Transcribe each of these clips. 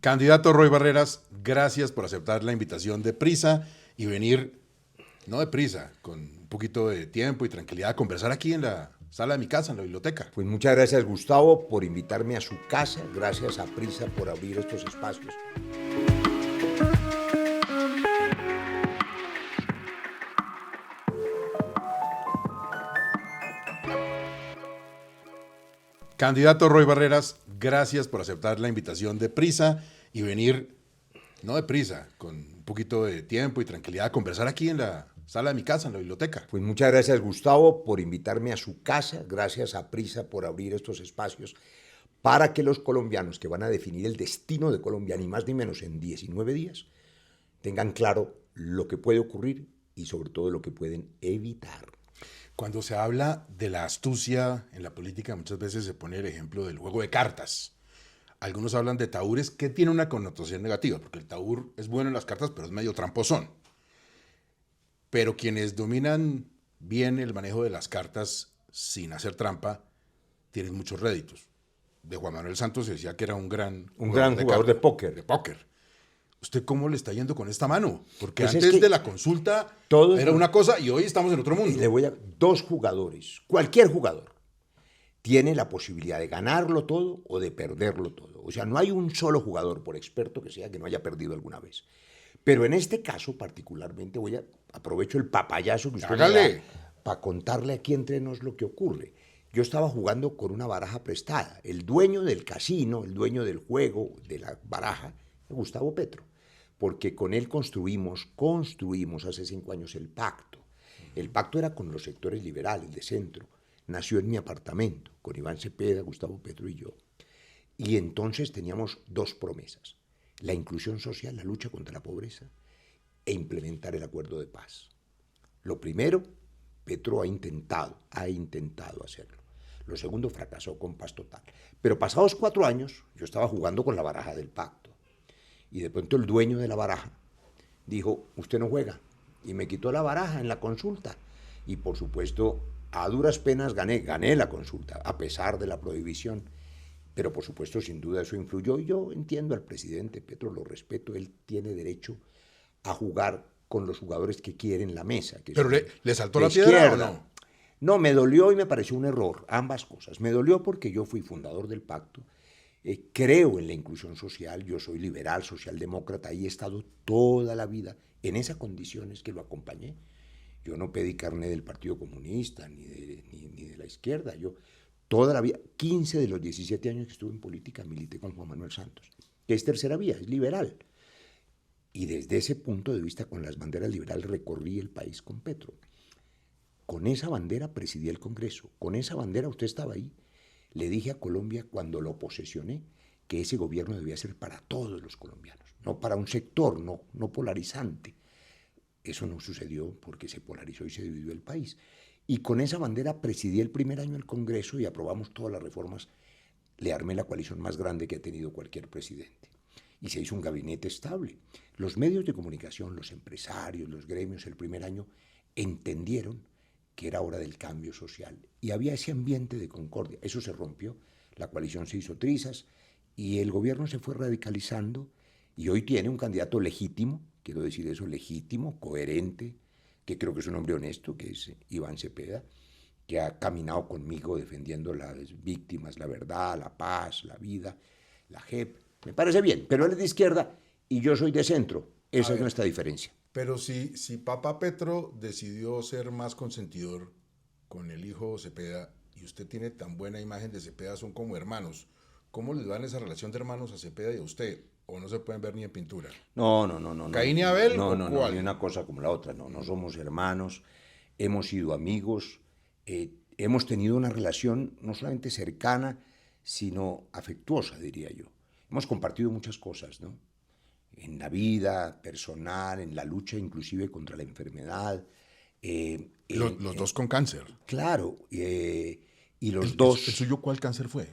Candidato Roy Barreras, gracias por aceptar la invitación de Prisa y venir, no de prisa, con un poquito de tiempo y tranquilidad a conversar aquí en la sala de mi casa, en la biblioteca. Pues muchas gracias, Gustavo, por invitarme a su casa. Gracias a Prisa por abrir estos espacios. Candidato Roy Barreras, gracias por aceptar la invitación de Prisa y venir, no de prisa, con un poquito de tiempo y tranquilidad a conversar aquí en la sala de mi casa, en la biblioteca. Pues muchas gracias, Gustavo, por invitarme a su casa. Gracias a Prisa por abrir estos espacios para que los colombianos que van a definir el destino de Colombia, ni más ni menos en 19 días, tengan claro lo que puede ocurrir y sobre todo lo que pueden evitar. Cuando se habla de la astucia en la política, muchas veces se pone el ejemplo del juego de cartas. Algunos hablan de tahúres, que tiene una connotación negativa, porque el tahúr es bueno en las cartas, pero es medio tramposón. Pero quienes dominan bien el manejo de las cartas sin hacer trampa, tienen muchos réditos. De Juan Manuel Santos se decía que era un gran jugador de póker. De póker. ¿Usted cómo le está yendo con esta mano? Porque Pues antes de la consulta era una cosa y hoy estamos en otro mundo. Y le voy a... Dos jugadores, cualquier jugador, tiene la posibilidad de ganarlo todo o de perderlo todo. O sea, no hay un solo jugador, por experto que sea, que no haya perdido alguna vez. Pero en este caso particularmente aprovecho el papayazo que usted me da para contarle aquí entre nos lo que ocurre. Yo estaba jugando con una baraja prestada. El dueño del casino, el dueño del juego, de la baraja, Gustavo Petro, porque con él construimos hace 5 años el pacto. El pacto era con los sectores liberales de centro. Nació en mi apartamento, con Iván Cepeda, Gustavo Petro y yo. Y entonces teníamos 2 promesas: la inclusión social, la lucha contra la pobreza, e implementar el acuerdo de paz. Lo primero, Petro ha intentado hacerlo. Lo segundo, fracasó con paz total. Pero pasados 4 años, yo estaba jugando con la baraja del pacto. Y de pronto el dueño de la baraja dijo: usted no juega. Y me quitó la baraja en la consulta. Y por supuesto, a duras penas gané la consulta, a pesar de la prohibición. Pero por supuesto, sin duda eso influyó. Y yo entiendo al presidente Petro, lo respeto, él tiene derecho a jugar con los jugadores que quieren la mesa. Que ¿Pero le saltó la piedra o no? No, me dolió y me pareció un error, ambas cosas. Me dolió porque yo fui fundador del pacto. Creo en la inclusión social, yo soy liberal, socialdemócrata, y he estado toda la vida en esas condiciones que lo acompañé. Yo no pedí carné del Partido Comunista ni de la izquierda. Yo toda la vida, 15 de los 17 años que estuve en política, milité con Juan Manuel Santos, que es tercera vía, es liberal. Y desde ese punto de vista, con las banderas liberales, recorrí el país con Petro. Con esa bandera presidí el Congreso, con esa bandera usted estaba ahí. Le dije a Colombia cuando lo posesioné que ese gobierno debía ser para todos los colombianos, no para un sector, no polarizante. Eso no sucedió porque se polarizó y se dividió el país. Y con esa bandera presidí el primer año el Congreso y aprobamos todas las reformas. Le armé la coalición más grande que ha tenido cualquier presidente. Y se hizo un gabinete estable. Los medios de comunicación, los empresarios, los gremios, el primer año entendieron que era hora del cambio social. Y había ese ambiente de concordia. Eso se rompió, la coalición se hizo trizas y el gobierno se fue radicalizando y hoy tiene un candidato legítimo, quiero decir eso, legítimo, coherente, que creo que es un hombre honesto, que es Iván Cepeda, que ha caminado conmigo defendiendo las víctimas, la verdad, la paz, la vida, la JEP. Me parece bien, pero él es de izquierda y yo soy de centro. Esa es nuestra diferencia. Pero si Papa Petro decidió ser más consentidor con el hijo Cepeda y usted tiene tan buena imagen de Cepeda, son como hermanos, ¿cómo les dan esa relación de hermanos a Cepeda y a usted? ¿O no se pueden ver ni en pintura? No. ¿Caín y Abel? No, ni una cosa como la otra. No somos hermanos, hemos sido amigos, hemos tenido una relación no solamente cercana, sino afectuosa, diría yo. Hemos compartido muchas cosas, ¿no? En la vida personal, en la lucha inclusive contra la enfermedad. Los dos con cáncer. Claro, y los dos... ¿El suyo cuál cáncer fue?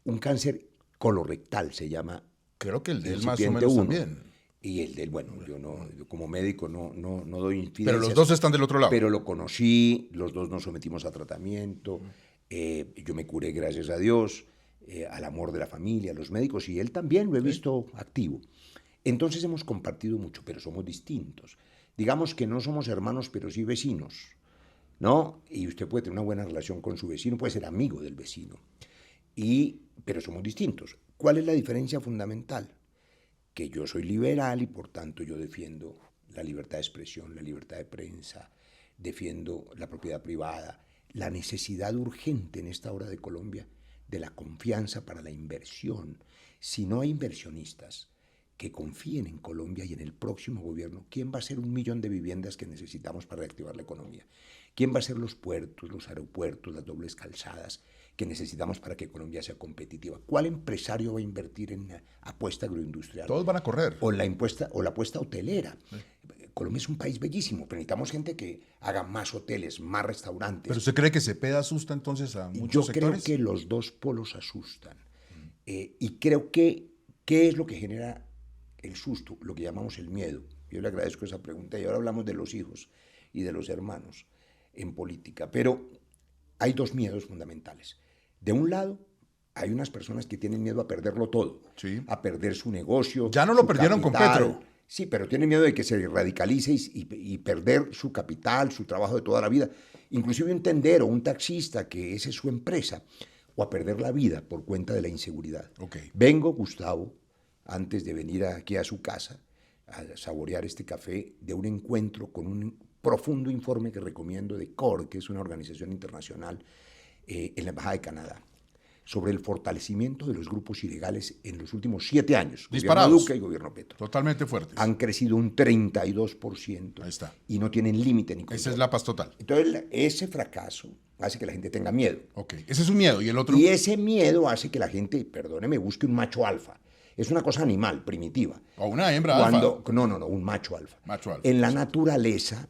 Un cáncer colorectal se llama. Creo que el de él más o menos también. Y el de él, bueno, yo como médico no doy infidencias. Pero los dos están del otro lado. Pero lo conocí, los dos nos sometimos a tratamiento, yo me curé gracias a Dios, al amor de la familia, a los médicos, y él también lo he visto activo. Entonces hemos compartido mucho, pero somos distintos. Digamos que no somos hermanos, pero sí vecinos, ¿no? Y usted puede tener una buena relación con su vecino, puede ser amigo del vecino, pero somos distintos. ¿Cuál es la diferencia fundamental? Que yo soy liberal y por tanto yo defiendo la libertad de expresión, la libertad de prensa, defiendo la propiedad privada, la necesidad urgente en esta hora de Colombia de la confianza para la inversión. Si no hay inversionistas que confíen en Colombia y en el próximo gobierno, ¿quién va a hacer 1.000.000 de viviendas que necesitamos para reactivar la economía? ¿Quién va a hacer los puertos, los aeropuertos, las dobles calzadas que necesitamos para que Colombia sea competitiva? ¿Cuál empresario va a invertir en la apuesta agroindustrial? Todos van a correr. O la apuesta hotelera. Sí. Colombia es un país bellísimo, pero necesitamos gente que haga más hoteles, más restaurantes. ¿Pero usted cree que Cepeda asusta entonces a muchos sectores? Yo creo que los dos polos asustan. Y creo que, ¿qué es lo que genera el susto? Lo que llamamos el miedo. Yo le agradezco esa pregunta y ahora hablamos de los hijos y de los hermanos en política. Pero hay dos miedos fundamentales. De un lado, hay unas personas que tienen miedo a perderlo todo, sí, a perder su negocio. Ya no lo perdieron capital, con Petro. Sí, pero tienen miedo de que se radicalice y perder su capital, su trabajo de toda la vida. Inclusive un tendero, un taxista, que esa es su empresa, o a perder la vida por cuenta de la inseguridad. Okay. Vengo, Gustavo, antes de venir aquí a su casa, a saborear este café, de un encuentro con un profundo informe que recomiendo de CORE, que es una organización internacional en la Embajada de Canadá, sobre el fortalecimiento de los grupos ilegales en los últimos 7 años. Disparados. Gobierno Duque y gobierno Petro. Totalmente fuertes. Han crecido un 32%. Ahí está. Y no tienen límite ni control. Esa es la paz total. Entonces, ese fracaso hace que la gente tenga miedo. Ok, ese es un miedo. ¿Y el otro? Y ese miedo hace que la gente, perdóneme, busque un macho alfa. Es una cosa animal, primitiva. O una hembra alfa. No, un macho alfa. Macho alfa. En la naturaleza,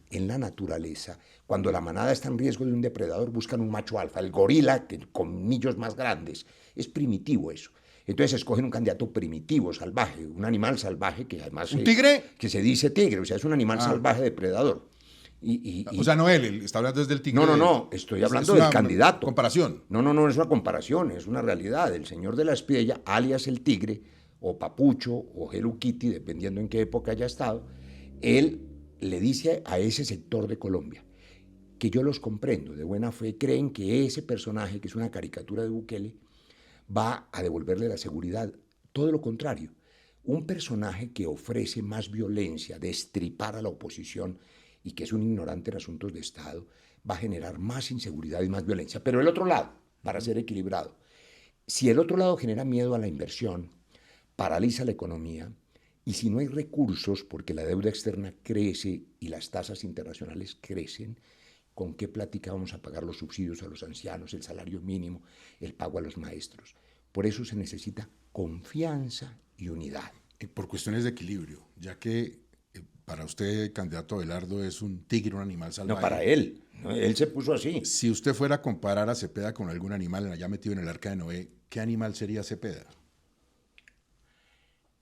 cuando la manada está en riesgo de un depredador, buscan un macho alfa. El gorila, que con colmillos más grandes. Es primitivo eso. Entonces escogen un candidato primitivo, salvaje, un animal salvaje que además... ¿Un tigre? Que se dice tigre, o sea, es un animal salvaje depredador. O sea, no él está hablando desde el tigre. No, estoy hablando del candidato. Comparación. No, es una comparación, es una realidad. El señor de la Espiella, alias el tigre, o Papucho, o Hello Kitty, dependiendo en qué época haya estado, él le dice a ese sector de Colombia, que yo los comprendo, de buena fe, creen que ese personaje, que es una caricatura de Bukele, va a devolverle la seguridad. Todo lo contrario, un personaje que ofrece más violencia, destripar a la oposición y que es un ignorante en asuntos de Estado, va a generar más inseguridad y más violencia. Pero el otro lado, para ser equilibrado, si el otro lado genera miedo a la inversión, paraliza la economía, y si no hay recursos, porque la deuda externa crece y las tasas internacionales crecen, ¿con qué plática vamos a pagar los subsidios a los ancianos, el salario mínimo, el pago a los maestros? Por eso se necesita confianza y unidad. Por cuestiones de equilibrio, ya que para usted, candidato Abelardo, es un tigre, un animal salvaje. No, para él. ¿No? Él se puso así. Si usted fuera a comparar a Cepeda con algún animal allá metido en el arca de Noé, ¿qué animal sería Cepeda?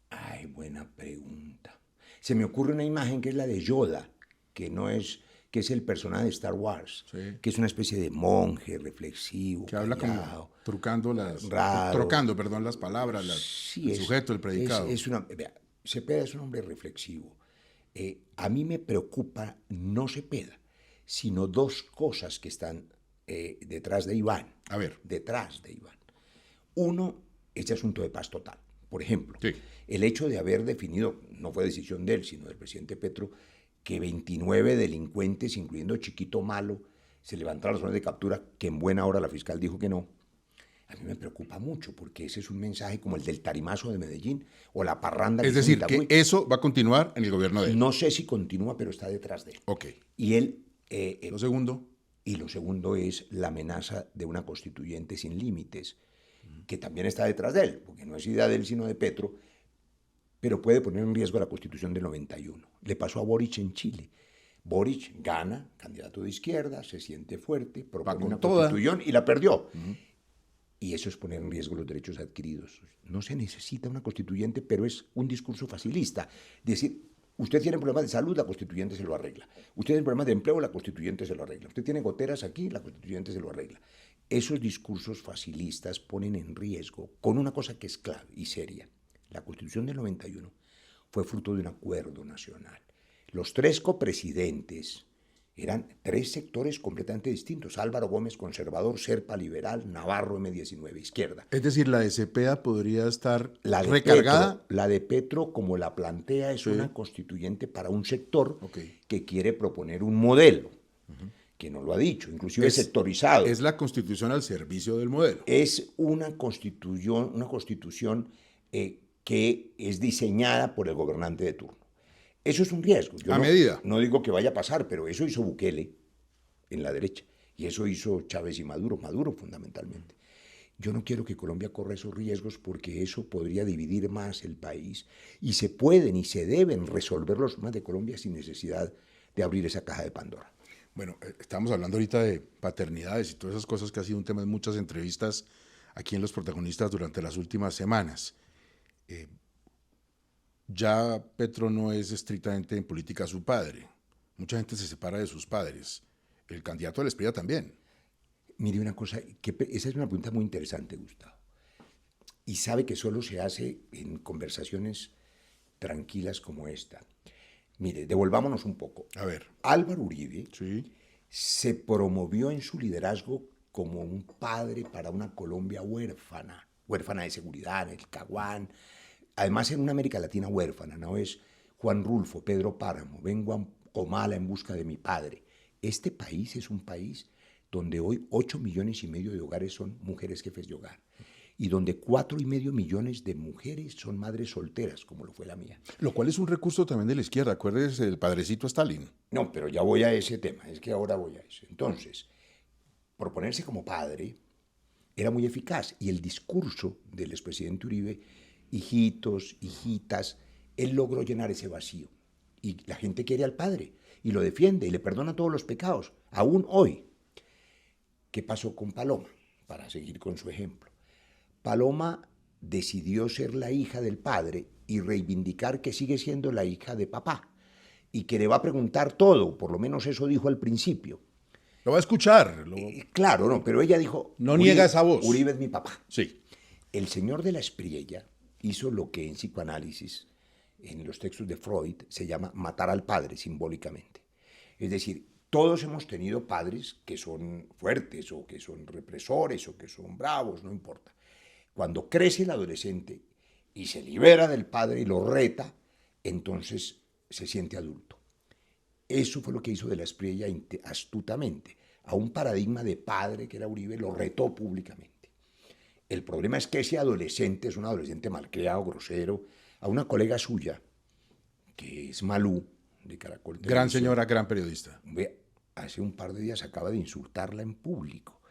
Ay, buena pregunta. Se me ocurre una imagen que es la de Yoda, que es el personaje de Star Wars, sí, que es una especie de monje reflexivo, que habla callado, como trocando las palabras, el sujeto, el predicado. Cepeda es un hombre reflexivo. A mí me preocupa no Cepeda, sino dos cosas que están detrás de Iván. A ver. Detrás de Iván. Uno, este asunto de paz total. Por ejemplo, sí, el hecho de haber definido, no fue decisión de él, sino del presidente Petro, que 29 delincuentes, incluyendo Chiquito Malo, se levantaron las órdenes de captura, que en buena hora la fiscal dijo que no. A mí me preocupa mucho, porque ese es un mensaje como el del tarimazo de Medellín o la parranda. Es decir, que eso va a continuar en el gobierno de él. No sé si continúa, pero está detrás de él. Ok. Y él... Lo segundo. Y lo segundo es la amenaza de una constituyente sin límites, que también está detrás de él, porque no es idea de él, sino de Petro, pero puede poner en riesgo la Constitución del 91. Le pasó a Boric en Chile. Boric gana, candidato de izquierda, se siente fuerte, propone una constitución y la perdió. Y eso es poner en riesgo los derechos adquiridos. No se necesita una constituyente, pero es un discurso facilista. Decir, usted tiene problemas de salud, la constituyente se lo arregla. Usted tiene problemas de empleo, la constituyente se lo arregla. Usted tiene goteras aquí, la constituyente se lo arregla. Esos discursos facilistas ponen en riesgo, con una cosa que es clave y seria. La Constitución del 91 fue fruto de un acuerdo nacional. Los tres copresidentes eran tres sectores completamente distintos. Álvaro Gómez, conservador; Serpa, liberal; Navarro, M19, izquierda. Es decir, la de Cepeda podría estar La de recargada. Petro, la de Petro, como la plantea, es Sí. una constituyente para un sector Ok. que quiere proponer un modelo, que no lo ha dicho, inclusive sectorizado. Es la constitución al servicio del modelo. Es una constitución que es diseñada por el gobernante de turno. Eso es un riesgo. Yo A medida. no digo que vaya a pasar, pero eso hizo Bukele en la derecha. Y eso hizo Chávez y Maduro fundamentalmente. Yo no quiero que Colombia corra esos riesgos porque eso podría dividir más el país. Y se pueden y se deben resolver los problemas de Colombia sin necesidad de abrir esa caja de Pandora. Bueno, estamos hablando ahorita de paternidades y todas esas cosas que ha sido un tema en muchas entrevistas aquí en Los Protagonistas durante las últimas semanas. Ya Petro no es estrictamente en política su padre. Mucha gente se separa de sus padres. El candidato del Esprilla también. Mire una cosa, esa es una pregunta muy interesante, Gustavo. Y sabe que solo se hace en conversaciones tranquilas como esta. Mire, devolvámonos un poco. A ver. Álvaro Uribe Sí. se promovió en su liderazgo como un padre para una Colombia huérfana, huérfana de seguridad, en el Caguán. Además, en una América Latina huérfana, ¿no? Es Juan Rulfo, Pedro Páramo, vengo a Comala en busca de mi padre. Este país es un país donde hoy 8,5 millones de hogares son mujeres jefes de hogar y donde 4,5 millones de mujeres son madres solteras, como lo fue la mía. Lo cual es un recurso también de la izquierda. Acuérdese del padrecito Stalin. No, pero ya voy a ese tema, es que ahora voy a eso. Entonces, proponerse como padre era muy eficaz y el discurso del expresidente Uribe, hijitos, hijitas, él logró llenar ese vacío. Y la gente quiere al padre y lo defiende y le perdona todos los pecados, aún hoy. ¿Qué pasó con Paloma? Para seguir con su ejemplo. Paloma decidió ser la hija del padre y reivindicar que sigue siendo la hija de papá y que le va a preguntar todo, por lo menos eso dijo al principio. Lo va a escuchar. Claro, no, pero ella dijo... No niega esa voz. Uribe es mi papá. Sí. El señor de la Espriella hizo lo que en psicoanálisis, en los textos de Freud, se llama matar al padre simbólicamente. Es decir, todos hemos tenido padres que son fuertes o que son represores o que son bravos, no importa. Cuando crece el adolescente y se libera del padre y lo reta, entonces se siente adulto. Eso fue lo que hizo de la Espriella astutamente. A un paradigma de padre que era Uribe lo retó públicamente. El problema es que ese adolescente es un adolescente malcriado, grosero. A una colega suya, que es Malú, de Caracol Televisión, Gran señora, gran periodista. Hace un par de días acaba de insultarla en público.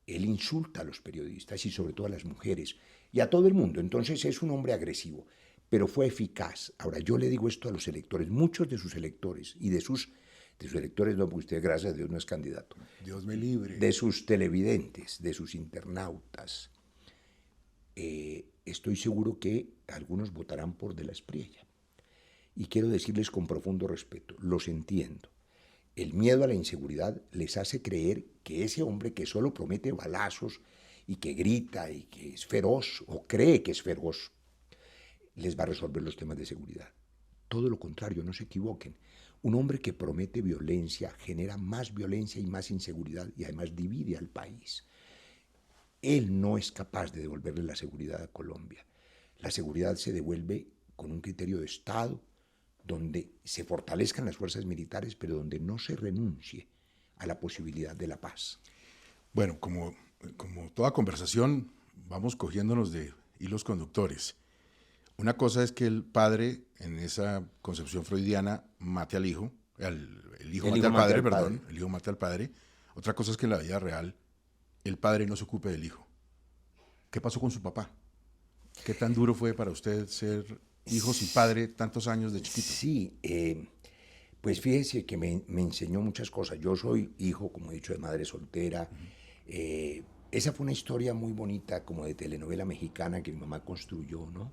Él insulta a los periodistas y sobre todo a las mujeres y a todo el mundo. Entonces es un hombre agresivo, pero fue eficaz. Ahora, yo le digo esto a los electores, muchos de sus electores y de sus electores, no, porque usted, gracias a Dios, no es candidato. Dios me libre. De sus televidentes, de sus internautas. Estoy seguro que algunos votarán por De la Espriella. Y quiero decirles con profundo respeto, los entiendo. El miedo a la inseguridad les hace creer que ese hombre que solo promete balazos y que grita y que es feroz, o cree que es feroz, les va a resolver los temas de seguridad. Todo lo contrario, no se equivoquen. Un hombre que promete violencia genera más violencia y más inseguridad y además divide al país. Él no es capaz de devolverle la seguridad a Colombia. La seguridad se devuelve con un criterio de Estado, donde se fortalezcan las fuerzas militares, pero donde no se renuncie a la posibilidad de la paz. Bueno, como toda conversación, vamos cogiéndonos de hilos conductores. Una cosa es que el padre, en esa concepción freudiana, mate al hijo, el hijo mate al padre, perdón, el hijo mate al padre. Otra cosa es que en la vida real el padre no se ocupe del hijo. ¿Qué pasó con su papá? ¿Qué tan duro fue para usted ser hijo sin padre tantos años de chiquito? Sí, pues fíjese que me enseñó muchas cosas. Yo soy hijo, como he dicho, de madre soltera. Esa fue una historia muy bonita, como de telenovela mexicana que mi mamá construyó, ¿no?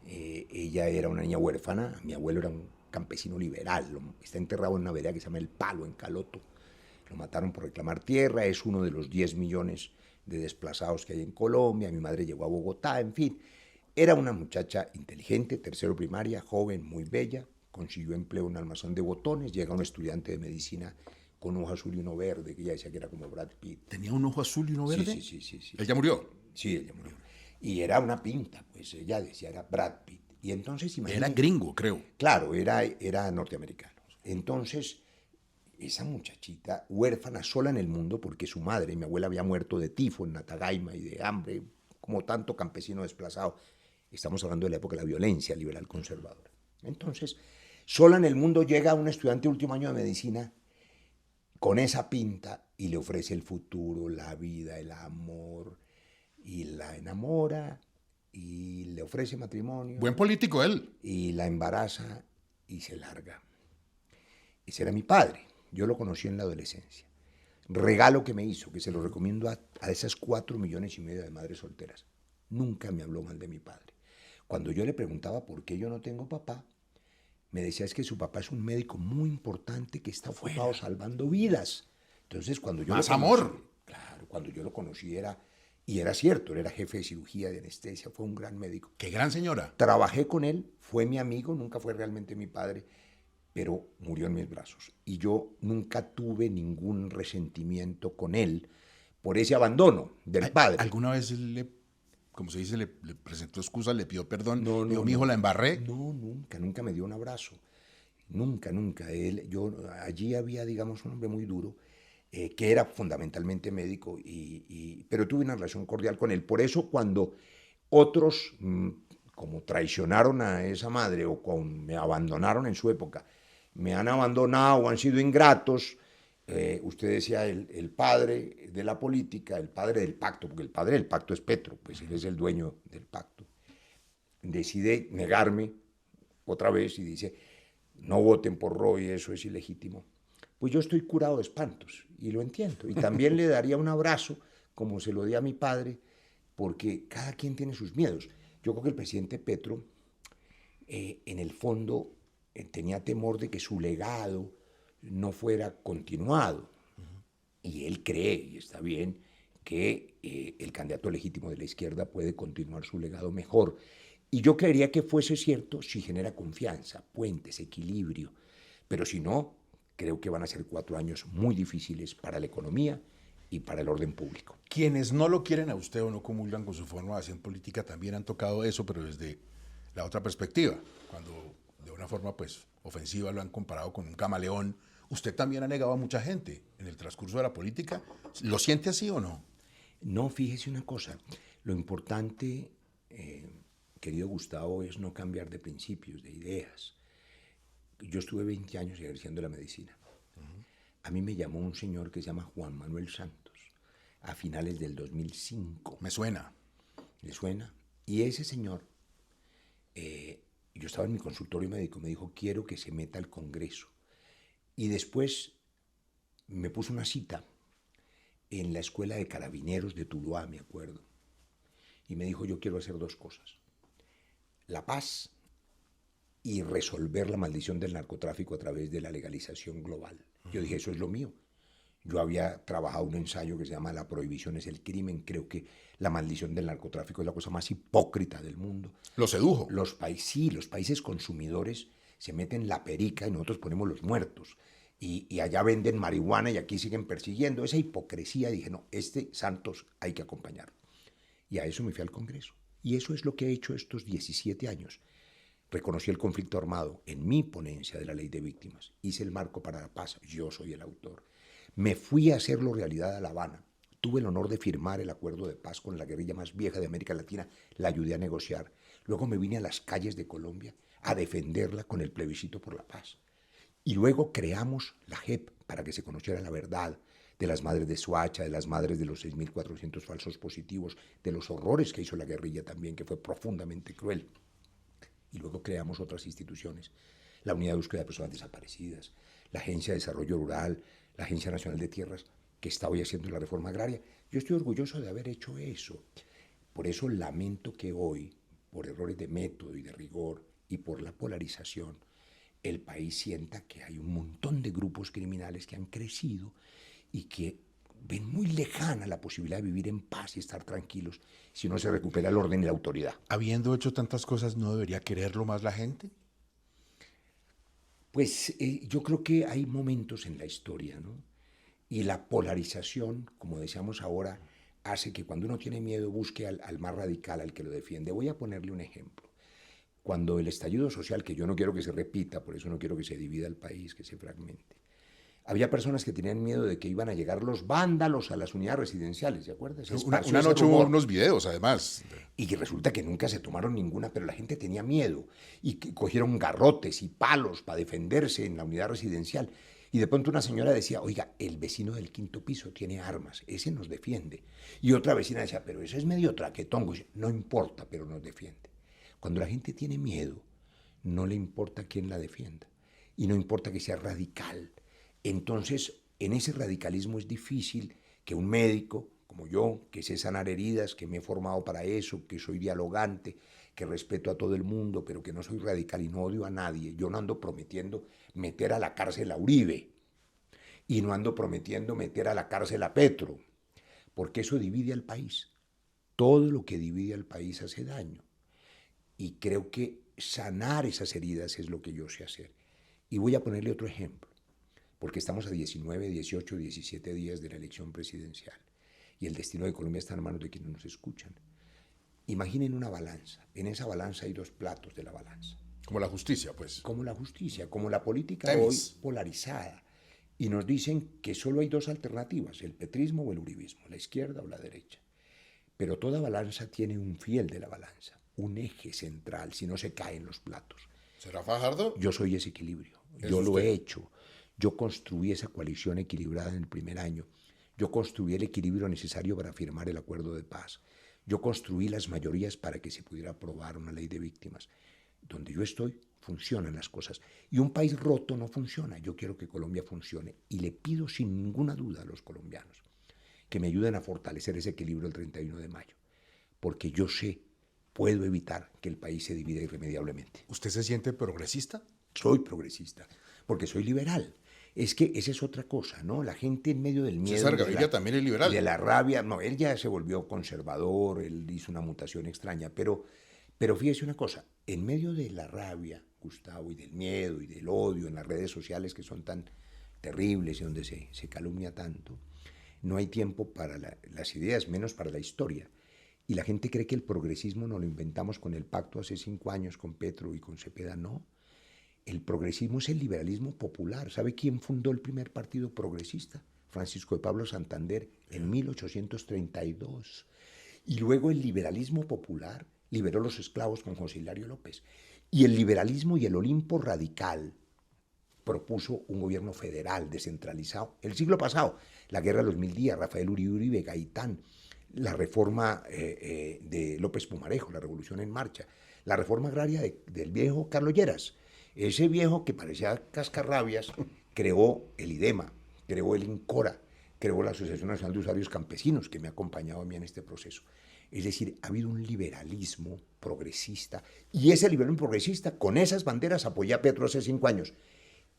Ella era una niña huérfana, mi abuelo era un campesino liberal, está enterrado en una vereda que se llama El Palo, en Caloto. Lo mataron por reclamar tierra, es uno de los 10 millones de desplazados que hay en Colombia. Mi madre llegó a Bogotá, en fin. Era una muchacha inteligente, tercero primaria, joven, muy bella. Consiguió empleo en un almacén de botones. Llega un estudiante de medicina con un ojo azul y uno verde, que ella decía que era como Brad Pitt. ¿Tenía un ojo azul y uno verde? Sí, sí, sí, sí. ¿Él ya murió? Sí, ella murió. Y era una pinta, pues ella decía, era Brad Pitt. Y entonces, Era imagínate. gringo, creo. Claro, era norteamericano. Entonces, esa muchachita, huérfana, sola en el mundo, porque su madre, mi abuela, había muerto de tifo en Natagaima y de hambre, como tanto campesino desplazado. Estamos hablando de la época de la violencia liberal conservadora. Entonces, sola en el mundo llega un estudiante de último año de medicina con esa pinta y le ofrece el futuro, la vida, el amor, y la enamora y le ofrece matrimonio Buen político él. y la embaraza y se larga. Ese era mi padre, yo lo conocí en la adolescencia. Regalo que me hizo, que se lo recomiendo a esas 4,5 millones de madres solteras. Nunca me habló mal de mi padre. Cuando yo le preguntaba por qué yo no tengo papá, me decía es que su papá es un médico muy importante que está ocupado salvando vidas. Entonces, cuando yo Más lo conocí, amor. claro, cuando yo lo conocí y era cierto, él era jefe de cirugía, de anestesia, fue un gran médico. Qué gran señora. Trabajé con él, fue mi amigo, nunca fue realmente mi padre, pero murió en mis brazos. Y yo nunca tuve ningún resentimiento con él por ese abandono del padre. ¿Alguna vez le, como se dice, le presentó excusas, le pidió perdón? No, Le dijo, no, mi hijo, no. la embarré? No, nunca me dio un abrazo. Nunca, nunca. Allí había, digamos, un hombre muy duro, que era fundamentalmente médico, pero tuve una relación cordial con él. Por eso cuando otros, como traicionaron a esa madre o me abandonaron en su época, me han abandonado o han sido ingratos, usted decía el padre de la política, el padre del pacto, porque el padre del pacto es Petro, pues él es el dueño del pacto, decide negarme otra vez y dice, no voten por Roy, eso es ilegítimo. Pues yo estoy curado de espantos y lo entiendo. Y también le daría un abrazo, como se lo di a mi padre, porque cada quien tiene sus miedos. Yo creo que el presidente Petro, en el fondo, tenía temor de que su legado no fuera continuado. Y él cree, y está bien, que el candidato legítimo de la izquierda puede continuar su legado mejor. Y yo creería que fuese cierto si genera confianza, puentes, equilibrio. Pero si no, creo que van a ser 4 años muy difíciles para la economía y para el orden público. Quienes no lo quieren a usted o no comulgan con su forma de hacer política también han tocado eso, pero desde la otra perspectiva. Cuando de una forma pues ofensiva lo han comparado con un camaleón, usted también ha negado a mucha gente en el transcurso de la política. ¿Lo siente así o no? No, fíjese una cosa, lo importante, querido Gustavo, es no cambiar de principios, de ideas. Yo estuve 20 años ejerciendo la medicina. A mí me llamó un señor que se llama Juan Manuel Santos a finales del 2005. Me suena. ¿Le suena? Y ese señor, yo estaba en mi consultorio médico, me dijo, quiero que se meta al Congreso. Y después me puso una cita en la Escuela de Carabineros de Tuluá, me acuerdo. Y me dijo, yo quiero hacer 2 cosas. La paz y resolver la maldición del narcotráfico a través de la legalización global. Yo dije, eso es lo mío. Yo había trabajado un ensayo que se llama La prohibición es el crimen. Creo que la maldición del narcotráfico es la cosa más hipócrita del mundo. Lo sedujo. Los países consumidores se meten la perica y nosotros ponemos los muertos. Y allá venden marihuana y aquí siguen persiguiendo. Esa hipocresía, dije, no, Santos hay que acompañarlo. Y a eso me fui al Congreso. Y eso es lo que he hecho estos 17 años. Reconocí el conflicto armado en mi ponencia de la ley de víctimas. Hice el marco para la paz. Yo soy el autor. Me fui a hacerlo realidad a La Habana. Tuve el honor de firmar el acuerdo de paz con la guerrilla más vieja de América Latina. La ayudé a negociar. Luego me vine a las calles de Colombia a defenderla con el plebiscito por la paz. Y luego creamos la JEP para que se conociera la verdad de las madres de Soacha, de las madres de los 6.400 falsos positivos, de los horrores que hizo la guerrilla también, que fue profundamente cruel. Y luego creamos otras instituciones, la Unidad de Búsqueda de Personas Desaparecidas, la Agencia de Desarrollo Rural, la Agencia Nacional de Tierras, que está hoy haciendo la reforma agraria. Yo estoy orgulloso de haber hecho eso. Por eso lamento que hoy, por errores de método y de rigor y por la polarización, el país sienta que hay un montón de grupos criminales que han crecido y que ven muy lejana la posibilidad de vivir en paz y estar tranquilos si no se recupera el orden y la autoridad. Habiendo hecho tantas cosas, ¿no debería quererlo más la gente? Pues yo creo que hay momentos en la historia, ¿no? Y la polarización, como decíamos ahora, hace que cuando uno tiene miedo busque al más radical, al que lo defiende. Voy a ponerle un ejemplo. Cuando el estallido social, que yo no quiero que se repita, por eso no quiero que se divida el país, que se fragmente, había personas que tenían miedo de que iban a llegar los vándalos a las unidades residenciales, ¿de acuerdo? Se esparció Una ese noche hubo rumor. unos videos, además. Y que resulta que nunca se tomaron ninguna, pero la gente tenía miedo y que cogieron garrotes y palos para defenderse en la unidad residencial. Y de pronto una señora decía, oiga, el vecino del quinto piso tiene armas, ese nos defiende. Y otra vecina decía, pero ese es medio traquetongo. No importa, pero nos defiende. Cuando la gente tiene miedo, no le importa quién la defienda. Y no importa que sea radical. Entonces, en ese radicalismo es difícil que un médico como yo, que sé sanar heridas, que me he formado para eso, que soy dialogante, que respeto a todo el mundo, pero que no soy radical y no odio a nadie. Yo no ando prometiendo meter a la cárcel a Uribe y no ando prometiendo meter a la cárcel a Petro, porque eso divide al país. Todo lo que divide al país hace daño. Y creo que sanar esas heridas es lo que yo sé hacer. Y voy a ponerle otro ejemplo, porque estamos a 19, 18, 17 días de la elección presidencial y el destino de Colombia está en manos de quienes nos escuchan. Imaginen una balanza. En esa balanza hay dos platos de la balanza. Como la justicia, pues. Como la justicia, como la política Temis. hoy polarizada. Y nos dicen que solo hay dos alternativas, el petrismo o el uribismo, la izquierda o la derecha. Pero toda balanza tiene un fiel de la balanza, un eje central, si no se caen los platos. ¿Será Fajardo? Yo soy ese equilibrio. ¿Es Yo lo usted? he hecho. Yo construí esa coalición equilibrada en el primer año. Yo construí el equilibrio necesario para firmar el acuerdo de paz. Yo construí las mayorías para que se pudiera aprobar una ley de víctimas. Donde yo estoy, funcionan las cosas. Y un país roto no funciona. Yo quiero que Colombia funcione. Y le pido sin ninguna duda a los colombianos que me ayuden a fortalecer ese equilibrio el 31 de mayo. Porque yo sé, puedo evitar que el país se divida irremediablemente. ¿Usted se siente progresista? Soy progresista, porque soy liberal. Es que esa es otra cosa, ¿no? La gente en medio del miedo... César Gaviria también es liberal. Y de la rabia... No, él ya se volvió conservador, él hizo una mutación extraña, pero fíjese una cosa, en medio de la rabia, Gustavo, y del miedo y del odio en las redes sociales que son tan terribles y donde se calumnia tanto, no hay tiempo para las ideas, menos para la historia. Y la gente cree que el progresismo nos lo inventamos con el pacto hace 5 años con Petro y con Cepeda, no. El progresismo es el liberalismo popular. ¿Sabe quién fundó el primer partido progresista? Francisco de Pablo Santander, en 1832. Y luego el liberalismo popular liberó los esclavos con José Hilario López. Y el liberalismo y el Olimpo radical propuso un gobierno federal descentralizado. El siglo pasado, la guerra de los 1000 días, Rafael Uribe Gaitán, la reforma de López Pumarejo, la revolución en marcha, la reforma agraria del viejo Carlos Lleras. Ese viejo que parecía cascarrabias creó el IDEMA, creó el INCORA, creó la Asociación Nacional de Usuarios Campesinos, que me ha acompañado a mí en este proceso. Es decir, ha habido un liberalismo progresista, y ese liberalismo progresista, con esas banderas, apoyó a Petro hace 5 años.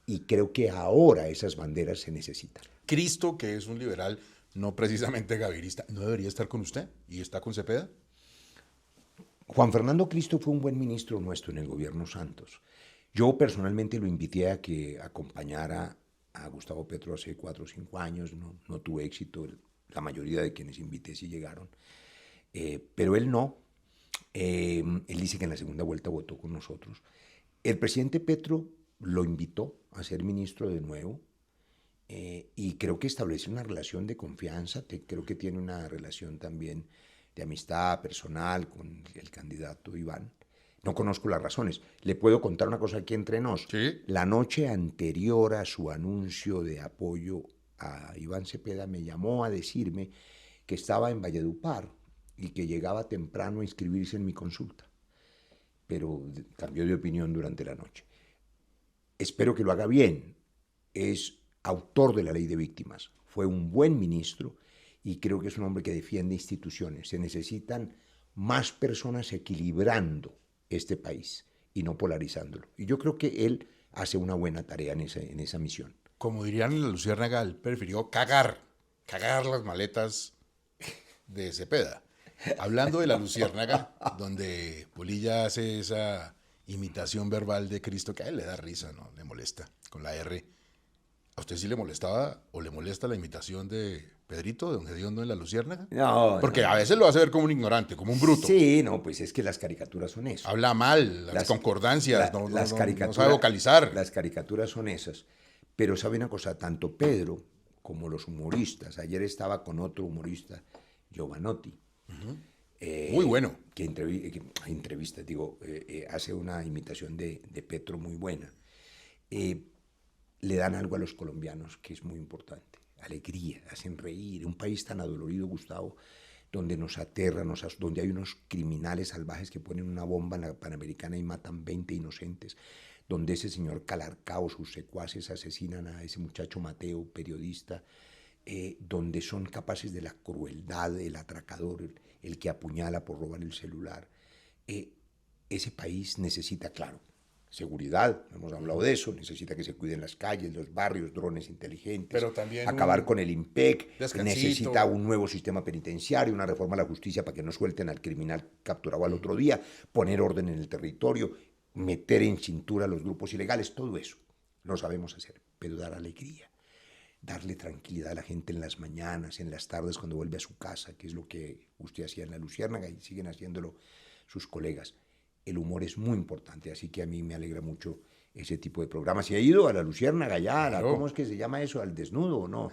Y creo que ahora esas banderas se necesitan. Cristo, que es un liberal no precisamente gavirista, ¿no debería estar con usted? ¿Y está con Cepeda? Juan Fernando Cristo fue un buen ministro nuestro en el gobierno Santos. Yo personalmente lo invité a que acompañara a Gustavo Petro hace 4 o 5 años, no tuve éxito, la mayoría de quienes invité sí llegaron, pero él no. Él dice que en la segunda vuelta votó con nosotros. El presidente Petro lo invitó a ser ministro de nuevo y creo que establece una relación de confianza, creo que tiene una relación también de amistad personal con el candidato Iván. No conozco las razones. Le puedo contar una cosa aquí entre nos. Sí. La noche anterior a su anuncio de apoyo a Iván Cepeda me llamó a decirme que estaba en Valledupar y que llegaba temprano a inscribirse en mi consulta. Pero cambió de opinión durante la noche. Espero que lo haga bien. Es autor de la ley de víctimas. Fue un buen ministro y creo que es un hombre que defiende instituciones. Se necesitan más personas equilibrando este país y no polarizándolo. Y yo creo que él hace una buena tarea en esa misión. Como dirían en la Luciérnaga, él prefirió cagar las maletas de Cepeda. Hablando de la Luciérnaga, donde Polilla hace esa imitación verbal de Cristo que a él le da risa, ¿no? Le molesta con la R. ¿A usted sí le molestaba o le molesta la imitación de Pedrito, de Don Gediondo en la Luciérnaga? No, Porque no. a veces lo hace ver como un ignorante, como un bruto. Sí, no, pues es que las caricaturas son eso. Habla mal, las concordancias, no sabe vocalizar. Las caricaturas son esas. Pero sabe una cosa, tanto Pedro como los humoristas. Ayer estaba con otro humorista, Giovanotti. Muy bueno. Que entrevista, hace una imitación de Petro muy buena. Le dan algo a los colombianos que es muy importante. Alegría, hacen reír. Un país tan adolorido, Gustavo, donde nos aterra, donde hay unos criminales salvajes que ponen una bomba en la Panamericana y matan 20 inocentes, donde ese señor Calarcao, sus secuaces asesinan a ese muchacho Mateo, periodista, donde son capaces de la crueldad, el atracador, el que apuñala por robar el celular. Ese país necesita, claro, seguridad, hemos hablado de eso, necesita que se cuiden las calles, los barrios, drones inteligentes, pero también acabar con el IMPEC, descansito. necesita un nuevo sistema penitenciario, una reforma a la justicia para que no suelten al criminal capturado al otro día, poner orden en el territorio, meter en cintura a los grupos ilegales, todo eso lo sabemos hacer, pero dar alegría, darle tranquilidad a la gente en las mañanas, en las tardes cuando vuelve a su casa, que es lo que usted hacía en la Luciérnaga y siguen haciéndolo sus colegas. El humor es muy importante, así que a mí me alegra mucho ese tipo de programas. ¿Y ha ido a la Luciérnaga ya? Claro. ¿Cómo es que se llama eso? ¿Al desnudo o no?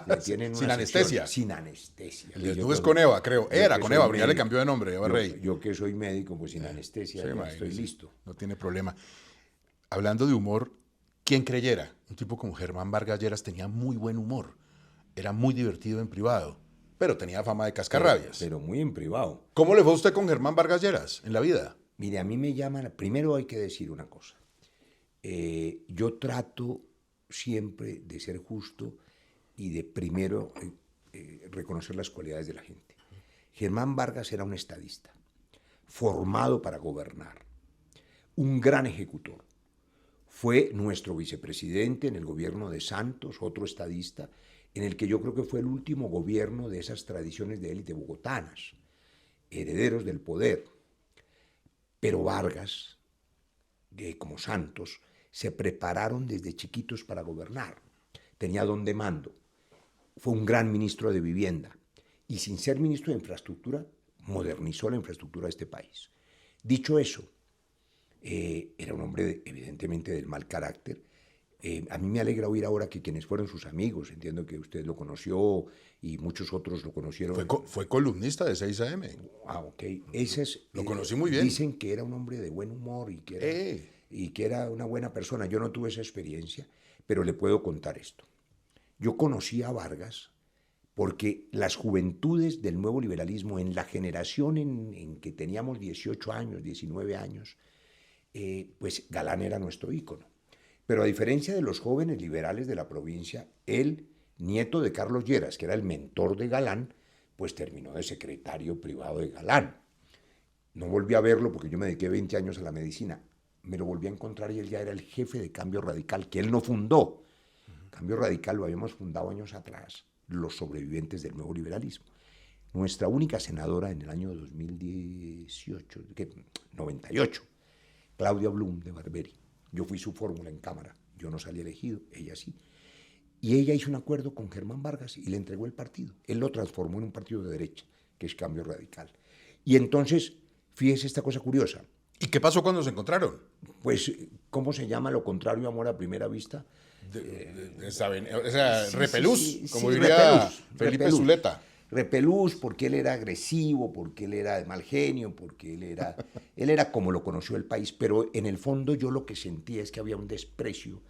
Le tienen Sin una anestesia. Sin anestesia. El desnudo es con Eva, creo. Era con Eva, pero ya le cambió de nombre, Eva Rey. Yo que soy médico, pues sin anestesia, ya estoy listo. No tiene problema. Hablando de humor, ¿quién creyera? Un tipo como Germán Vargas Lleras tenía muy buen humor. Era muy divertido en privado, pero tenía fama de cascarrabias. Pero muy en privado. ¿Cómo le fue a usted con Germán Vargas Lleras en la vida? Mire, a mí me llaman, primero hay que decir una cosa. Yo trato siempre de ser justo y de primero reconocer las cualidades de la gente. Germán Vargas era un estadista, formado para gobernar, un gran ejecutor. Fue nuestro vicepresidente en el gobierno de Santos, otro estadista, en el que yo creo que fue el último gobierno de esas tradiciones de élite bogotanas, herederos del poder. Pero Vargas, como Santos, se prepararon desde chiquitos para gobernar. Tenía don de mando. Fue un gran ministro de vivienda. Y sin ser ministro de infraestructura, modernizó la infraestructura de este país. Dicho eso, era un hombre evidentemente del mal carácter. A mí me alegra oír ahora que quienes fueron sus amigos, entiendo que usted lo conoció y muchos otros lo conocieron. Fue columnista de 6 AM. Ah, ok. Lo conocí muy bien. Dicen que era un hombre de buen humor y que era una buena persona. Yo no tuve esa experiencia, pero le puedo contar esto. Yo conocí a Vargas porque las juventudes del nuevo liberalismo, en la generación en que teníamos 18 años, 19 años, pues Galán era nuestro ícono. Pero a diferencia de los jóvenes liberales de la provincia, él, nieto de Carlos Lleras, que era el mentor de Galán, pues terminó de secretario privado de Galán. No volví a verlo porque yo me dediqué 20 años a la medicina. Me lo volví a encontrar y él ya era el jefe de Cambio Radical, que él no fundó. Cambio Radical lo habíamos fundado años atrás, los sobrevivientes del nuevo liberalismo. Nuestra única senadora en el año 2018, 98, Claudia Blum de Barberi. Yo fui su fórmula en Cámara, yo no salí elegido, ella sí. Y ella hizo un acuerdo con Germán Vargas y le entregó el partido. Él lo transformó en un partido de derecha, que es Cambio Radical. Y entonces, fíjese esta cosa curiosa. ¿Y qué pasó cuando se encontraron? Pues, ¿cómo se llama lo contrario a amor a primera vista? Repelús, como diría Felipe Zuleta. Repelús, porque él era agresivo, porque él era de mal genio, porque él era como lo conoció el país, pero en el fondo yo lo que sentía es que había un desprecio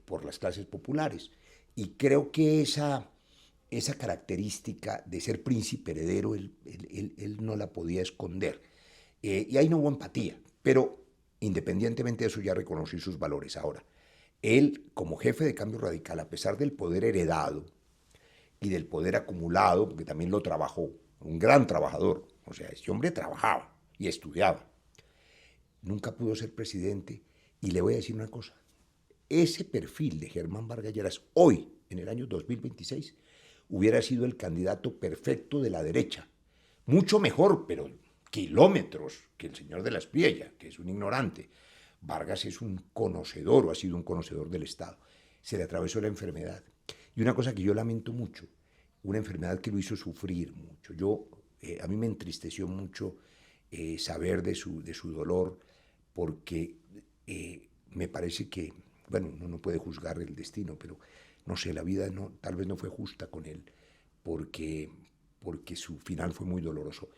por las clases populares. Y creo que esa característica de ser príncipe heredero, él no la podía esconder. Y ahí no hubo empatía, pero independientemente de eso ya reconocí sus valores. Ahora, él como jefe de Cambio Radical, a pesar del poder heredado, y del poder acumulado, porque también lo trabajó, un gran trabajador, o sea, ese hombre trabajaba y estudiaba. Nunca pudo ser presidente, y le voy a decir una cosa, ese perfil de Germán Vargas Lleras hoy, en el año 2026, hubiera sido el candidato perfecto de la derecha. Mucho mejor, pero kilómetros, que el señor de la Espriella, que es un ignorante. Vargas es un conocedor, o ha sido un conocedor del Estado. Se le atravesó la enfermedad. Y una cosa que yo lamento mucho, una enfermedad que lo hizo sufrir mucho. A mí me entristeció mucho saber de su dolor, porque me parece que, bueno, uno no puede juzgar el destino, pero no sé, la vida tal vez no fue justa con él, porque su final fue muy doloroso.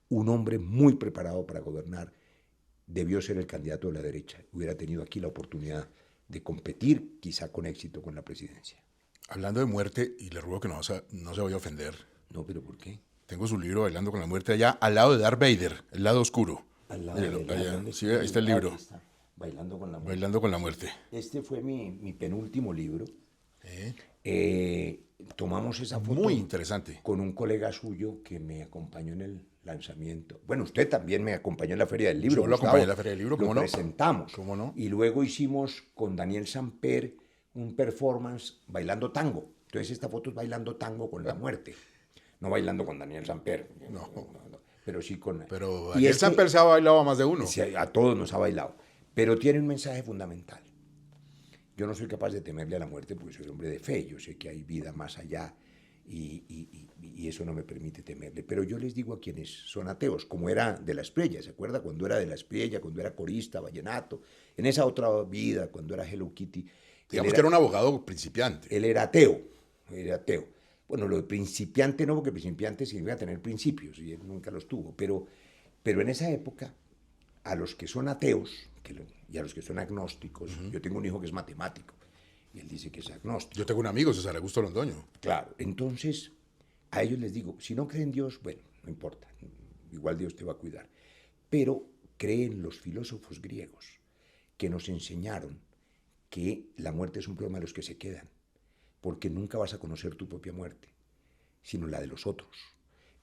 Un hombre muy preparado para gobernar, debió ser el candidato de la derecha. Hubiera tenido aquí la oportunidad de competir, quizá con éxito, con la presidencia. Hablando de muerte, y le ruego que no se vaya a ofender. No, pero ¿por qué? Tengo su libro Bailando con la muerte allá, al lado de Darth Vader, el lado oscuro. Al lado Mírelo, de allá. Sí, ahí está el libro. Aquí está, Bailando con la muerte. Bailando con la muerte. Este fue mi penúltimo libro. Tomamos esa foto Muy interesante. con un colega suyo que me acompañó en el lanzamiento. Bueno, usted también me acompañó en la Feria del Libro. Yo lo acompañé en la Feria del Libro, ¿cómo no? Lo presentamos. ¿Cómo no? Y luego hicimos con Daniel Samper un performance bailando tango. Entonces esta foto es bailando tango con la muerte. No bailando con Daniel Samper. No. Pero sí con... Pero Daniel Samper se ha bailado a más de uno. Sí, a todos nos ha bailado. Pero tiene un mensaje fundamental. Yo no soy capaz de temerle a la muerte porque soy hombre de fe. Yo sé que hay vida más allá y eso no me permite temerle. Pero yo les digo a quienes son ateos, como era de la Espriella, ¿se acuerda? Cuando era de la Espriella, cuando era corista, vallenato, en esa otra vida, cuando era Hello Kitty. Digamos que era un abogado principiante. Él era ateo, Bueno, lo de principiante no, porque principiante significa tener principios, y él nunca los tuvo. Pero en esa época, a los que son ateos y a los que son agnósticos, yo tengo un hijo que es matemático, y él dice que es agnóstico. Yo tengo un amigo, César Augusto Londoño. Claro, entonces a ellos les digo, si no creen en Dios, bueno, no importa, igual Dios te va a cuidar. Pero creen los filósofos griegos que nos enseñaron que la muerte es un problema de los que se quedan, porque nunca vas a conocer tu propia muerte, sino la de los otros.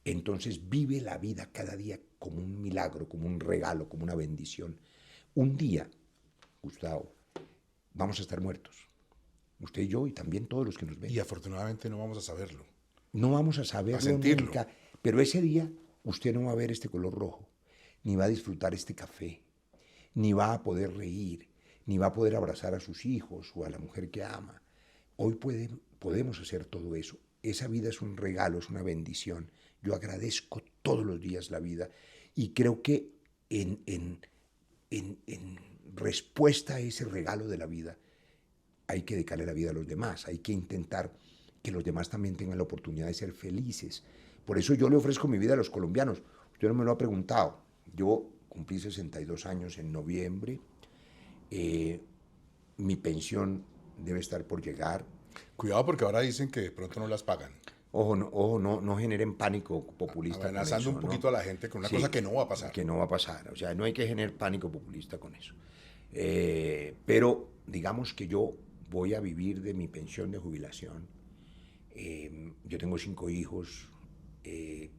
Entonces vive la vida cada día como un milagro, como un regalo, como una bendición. Un día, Gustavo, vamos a estar muertos. Usted y yo y también todos los que nos ven. Y afortunadamente no vamos a saberlo. No vamos a saberlo a sentirlo. Nunca, pero ese día usted no va a ver este color rojo, ni va a disfrutar este café, ni va a poder reír, ni va a poder abrazar a sus hijos o a la mujer que ama. Hoy podemos hacer todo eso. Esa vida es un regalo, es una bendición. Yo agradezco todos los días la vida y creo que en respuesta a ese regalo de la vida hay que dedicarle la vida a los demás, hay que intentar que los demás también tengan la oportunidad de ser felices. Por eso yo le ofrezco mi vida a los colombianos. Usted no me lo ha preguntado. Yo cumplí 62 años en noviembre. Mi pensión debe estar por llegar. Cuidado porque ahora dicen que de pronto no las pagan. Ojo, no generen pánico populista. Amenazando un poquito a la gente con una cosa que no va a pasar. Que no va a pasar. O sea, no hay que generar pánico populista con eso. Pero digamos que yo voy a vivir de mi pensión de jubilación. Yo tengo 5 hijos,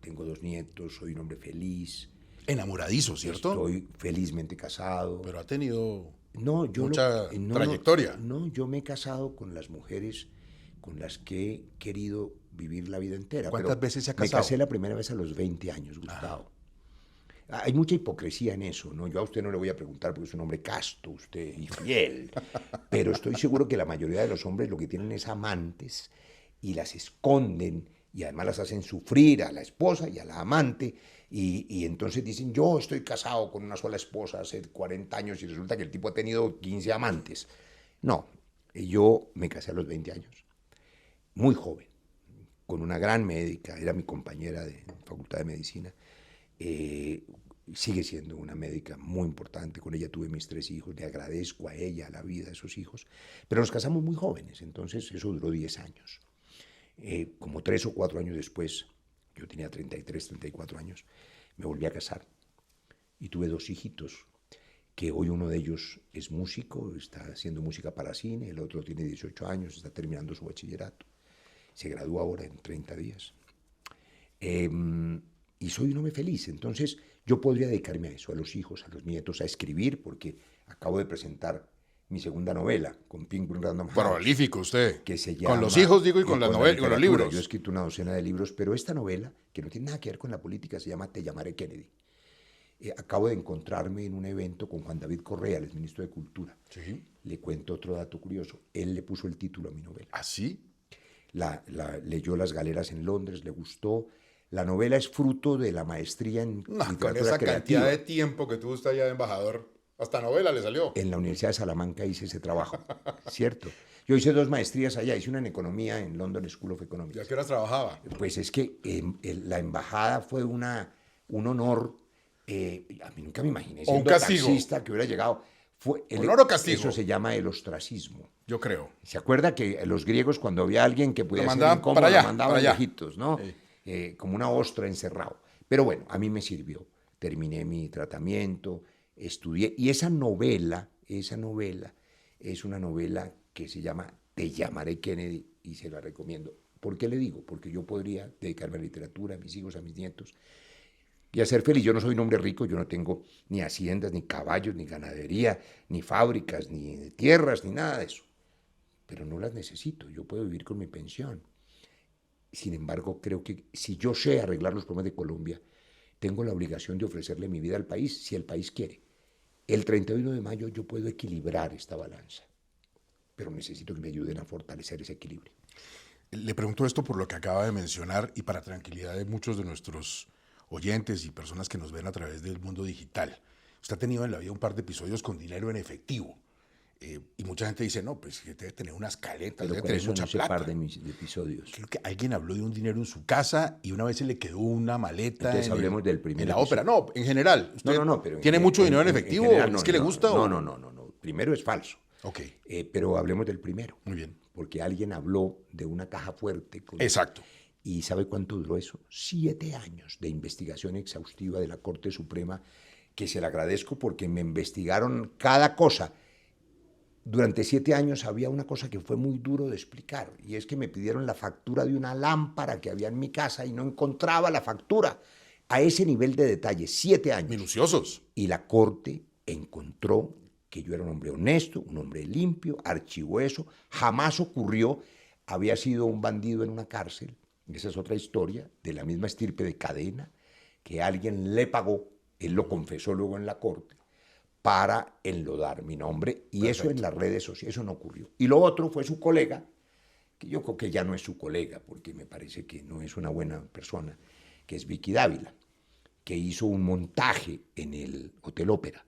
tengo 2 nietos, soy un hombre feliz. Enamoradizo, ¿cierto? Estoy felizmente casado. Pero ha tenido mucha trayectoria. No, yo me he casado con las mujeres con las que he querido vivir la vida entera. ¿Cuántas veces se ha casado? Me casé la primera vez a los 20 años, Gustavo. Hay mucha hipocresía en eso, ¿no? Yo a usted no le voy a preguntar porque es un hombre casto, usted, y fiel. Pero estoy seguro que la mayoría de los hombres lo que tienen es amantes y las esconden y además las hacen sufrir a la esposa y a la amante y entonces dicen, yo estoy casado con una sola esposa hace 40 años y resulta que el tipo ha tenido 15 amantes. No, yo me casé a los 20 años, muy joven, con una gran médica, era mi compañera de Facultad de Medicina, sigue siendo una médica muy importante, con ella tuve mis 3 hijos, le agradezco a ella, a la vida de esos hijos, pero nos casamos muy jóvenes, entonces eso duró 10 años. Como 3 o 4 años después, yo tenía 33, 34 años, me volví a casar y tuve 2 hijitos, que hoy uno de ellos es músico, está haciendo música para cine, el otro tiene 18 años, está terminando su bachillerato, se gradúa ahora en 30 días. Y soy un hombre feliz, entonces yo podría dedicarme a eso, a los hijos, a los nietos, a escribir, porque acabo de presentar mi segunda novela, con Penguin Random House. Prolífico usted. Que se llama, con los hijos, digo, y con las la novelas, y con los literatura. libros. Yo he escrito una docena de libros, pero esta novela, que no tiene nada que ver con la política, se llama Te llamaré Kennedy. Acabo de encontrarme en un evento con Juan David Correa, el ministro de Cultura. Sí. Le cuento otro dato curioso. Él le puso el título a mi novela. ¿Ah, sí? Leyó Las Galeras en Londres, le gustó. La novela es fruto de la maestría en literatura con esa creativa. cantidad de tiempo que tuvo usted allá de embajador, hasta novela le salió. En la Universidad de Salamanca hice ese trabajo, ¿cierto? Yo hice 2 maestrías allá, hice una en economía en London School of Economics. ¿Y a qué horas trabajaba? Pues es que la embajada fue un honor. A mí nunca me imaginé siendo taxista que hubiera llegado. ¿Honor o castigo? Eso se llama el ostracismo. Yo creo. ¿Se acuerda que los griegos, cuando había alguien que podía ser incómodo, para allá, lo mandaban para allá. lejitos, ¿no? Como una ostra encerrado. Pero bueno, a mí me sirvió. Terminé mi tratamiento, estudié. Y esa novela es una novela que se llama Te llamaré Kennedy y se la recomiendo. ¿Por qué le digo? Porque yo podría dedicarme a la literatura, a mis hijos, a mis nietos y a ser feliz. Yo no soy un hombre rico, yo no tengo ni haciendas, ni caballos, ni ganadería, ni fábricas, ni tierras, ni nada de eso. Pero no las necesito, yo puedo vivir con mi pensión. Sin embargo, creo que si yo sé arreglar los problemas de Colombia, tengo la obligación de ofrecerle mi vida al país, si el país quiere. El 31 de mayo yo puedo equilibrar esta balanza, pero necesito que me ayuden a fortalecer ese equilibrio. Le pregunto esto por lo que acaba de mencionar y para tranquilidad de muchos de nuestros oyentes y personas que nos ven a través del mundo digital. Usted ha tenido en la vida un par de episodios con dinero en efectivo. Y mucha gente dice, no, pues que debe tener unas caletas, debe tener mucha plata. Par de episodios. Creo que alguien habló de un dinero en su casa y una vez se le quedó una maleta. Entonces hablemos del primer en la episodio. ópera. No, en general. ¿Usted pero tiene mucho dinero en efectivo? General, ¿Es que le gusta? No. Primero es falso. Ok. Pero hablemos del primero. Muy bien. Porque alguien habló de una caja fuerte. Exacto. ¿Y sabe cuánto duró eso? 7 años de investigación exhaustiva de la Corte Suprema, que se le agradezco porque me investigaron cada cosa. Durante 7 años había una cosa que fue muy duro de explicar, y es que me pidieron la factura de una lámpara que había en mi casa y no encontraba la factura. A ese nivel de detalle, 7 años. Minuciosos. Y la Corte encontró que yo era un hombre honesto, un hombre limpio, archivó eso, jamás ocurrió, había sido un bandido en una cárcel. Esa es otra historia, de la misma estirpe de Cadena, que alguien le pagó, él lo confesó luego en la corte, para enlodar mi nombre, y Perfecto. Eso en las redes sociales, eso no ocurrió. Y lo otro fue su colega, que yo creo que ya no es su colega, porque me parece que no es una buena persona, que es Vicky Dávila, que hizo un montaje en el Hotel Ópera.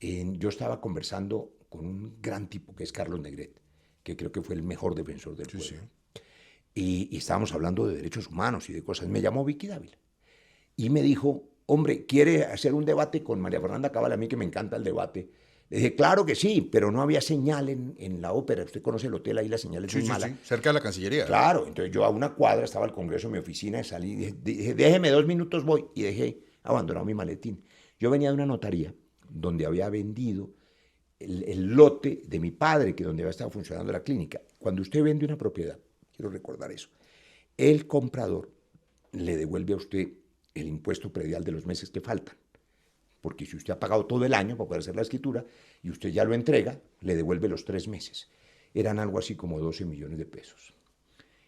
Yo estaba conversando con un gran tipo, que es Carlos Negret, que creo que fue el mejor defensor del pueblo. Sí. Y estábamos hablando de derechos humanos y de cosas. Me llamó Vicky Dávila y me dijo, hombre, ¿quiere hacer un debate con María Fernanda Cabal? A mí que me encanta el debate. Le dije, claro que sí, pero no había señal en la ópera. Usted conoce el hotel, ahí la señal es muy mala. Sí, cerca de la Cancillería. Claro, entonces yo a una cuadra estaba el Congreso en mi oficina, salí y dije, déjeme 2 minutos, voy. Y dejé abandonado mi maletín. Yo venía de una notaría donde había vendido el lote de mi padre, que donde había estado funcionando la clínica. Cuando usted vende una propiedad, quiero recordar eso, el comprador le devuelve a usted el impuesto predial de los meses que faltan. Porque si usted ha pagado todo el año para poder hacer la escritura y usted ya lo entrega, le devuelve los 3 meses. Eran algo así como 12 millones de pesos.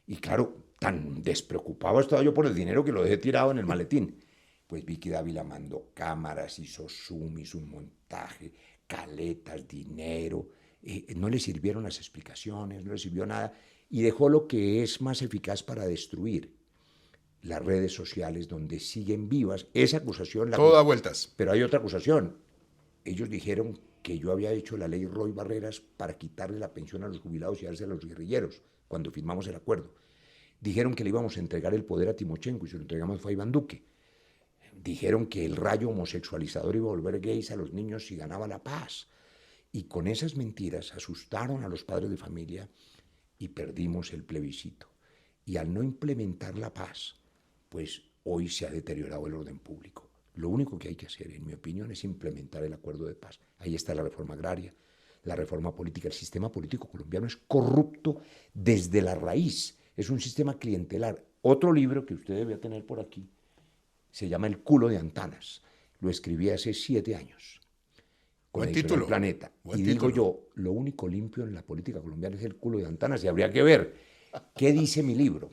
Y claro, tan despreocupado estaba yo por el dinero que lo dejé tirado en el maletín. Pues Vicky Dávila mandó cámaras, hizo zoom, hizo un montaje, caletas, dinero. No le sirvieron las explicaciones, no le sirvió nada. Y dejó lo que es más eficaz para destruir: las redes sociales, donde siguen vivas. Esa acusación... Todo da vueltas. Pero hay otra acusación. Ellos dijeron que yo había hecho la ley Roy Barreras para quitarle la pensión a los jubilados y darse a los guerrilleros, cuando firmamos el acuerdo. Dijeron que le íbamos a entregar el poder a Timochenko y se lo entregamos fue a Iván Duque. Dijeron que el rayo homosexualizador iba a volver gays a los niños si ganaba la paz. Y con esas mentiras asustaron a los padres de familia y perdimos el plebiscito. Y al no implementar la paz, pues hoy se ha deteriorado el orden público. Lo único que hay que hacer, en mi opinión, es implementar el acuerdo de paz. Ahí está la reforma agraria, la reforma política. El sistema político colombiano es corrupto desde la raíz. Es un sistema clientelar. Otro libro que usted debe tener por aquí se llama El culo de Antanas. Lo escribí hace 7 años. con Buen la editorial título. Planeta. Buen Y digo título. yo, lo único limpio en la política colombiana es el culo de Antanas y habría que ver qué dice mi libro.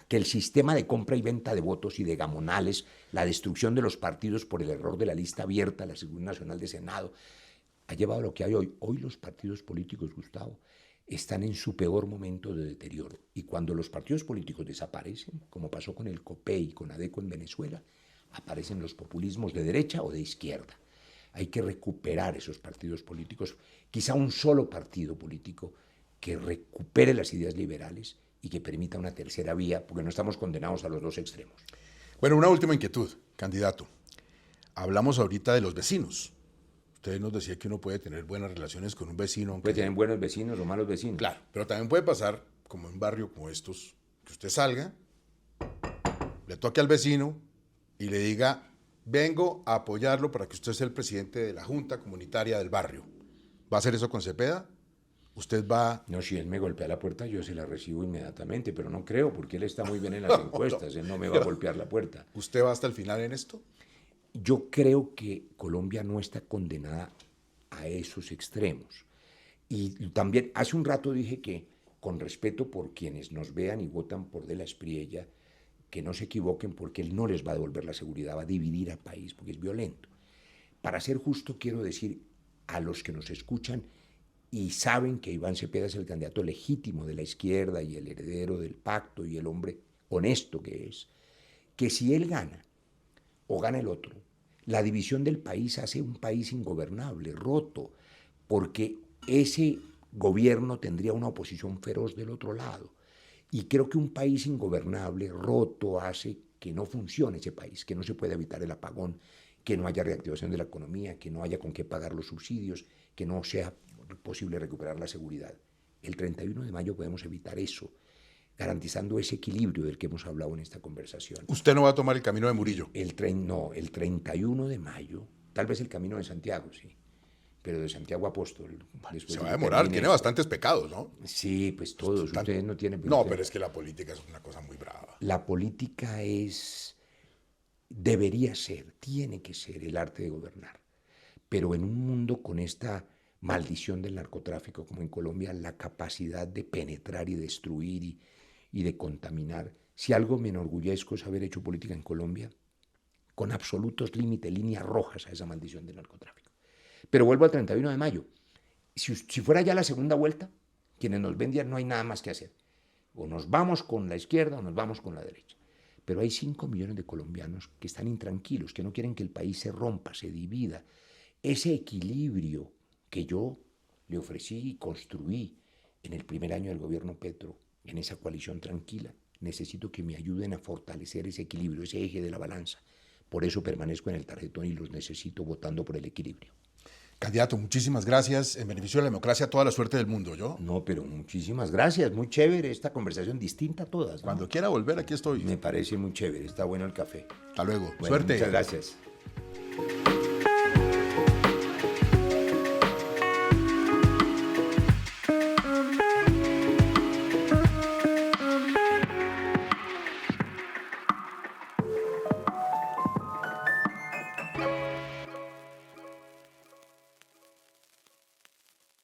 Que el sistema de compra y venta de votos y de gamonales, la destrucción de los partidos por el error de la lista abierta, la Seguridad Nacional de Senado, ha llevado a lo que hay hoy. Hoy los partidos políticos, Gustavo, están en su peor momento de deterioro. Y cuando los partidos políticos desaparecen, como pasó con el COPEI y con ADECO en Venezuela, aparecen los populismos de derecha o de izquierda. Hay que recuperar esos partidos políticos, quizá un solo partido político que recupere las ideas liberales y que permita una tercera vía, porque no estamos condenados a los dos extremos. Bueno, una última inquietud, candidato. Hablamos ahorita de los vecinos. Usted nos decía que uno puede tener buenas relaciones con un vecino. Puede tener buenos vecinos o malos vecinos. Claro, pero también puede pasar, como en un barrio como estos, que usted salga, le toque al vecino y le diga, vengo a apoyarlo para que usted sea el presidente de la Junta Comunitaria del barrio. ¿Va a hacer eso con Cepeda? ¿Usted va...? No, si él me golpea la puerta, yo se la recibo inmediatamente, pero no creo, porque él está muy bien en las encuestas, él no me va a golpear la puerta. ¿Usted va hasta el final en esto? Yo creo que Colombia no está condenada a esos extremos. Y también, hace un rato dije que, con respeto por quienes nos vean y votan por De la Espriella, que no se equivoquen porque él no les va a devolver la seguridad, va a dividir al país porque es violento. Para ser justo, quiero decir a los que nos escuchan y saben que Iván Cepeda es el candidato legítimo de la izquierda y el heredero del pacto y el hombre honesto que es, que si él gana o gana el otro, la división del país hace un país ingobernable, roto, porque ese gobierno tendría una oposición feroz del otro lado. Y creo que un país ingobernable, roto, hace que no funcione ese país, que no se pueda evitar el apagón, que no haya reactivación de la economía, que no haya con qué pagar los subsidios, que no sea posible recuperar la seguridad. El 31 de mayo podemos evitar eso, garantizando ese equilibrio del que hemos hablado en esta conversación. ¿Usted no va a tomar el camino de Murillo? El 31 de mayo, tal vez el camino de Santiago, sí, pero de Santiago Apóstol. Se va a demorar, tiene bastantes pecados, ¿no? Sí, pues todos, ustedes no tienen... No, pero es que la política es una cosa muy brava. La política debería ser, tiene que ser el arte de gobernar, pero en un mundo con esta maldición del narcotráfico como en Colombia, la capacidad de penetrar y destruir y de contaminar. Si algo me enorgullezco es haber hecho política en Colombia con absolutos límites, líneas rojas a esa maldición del narcotráfico. Pero vuelvo al 31 de mayo. Si fuera ya la segunda vuelta, quienes nos vendían no hay nada más que hacer. O nos vamos con la izquierda o nos vamos con la derecha. Pero hay 5 millones de colombianos que están intranquilos, que no quieren que el país se rompa, se divida. Ese equilibrio que yo le ofrecí y construí en el primer año del gobierno Petro, en esa coalición tranquila, necesito que me ayuden a fortalecer ese equilibrio, ese eje de la balanza. Por eso permanezco en el tarjetón y los necesito votando por el equilibrio. Candidato, muchísimas gracias. En beneficio de la democracia, toda la suerte del mundo, ¿yo? No, pero muchísimas gracias. Muy chévere esta conversación, distinta a todas, ¿no? Cuando quiera volver, aquí estoy. Me parece muy chévere. Está bueno el café. Hasta luego. Bueno, Suerte. muchas gracias.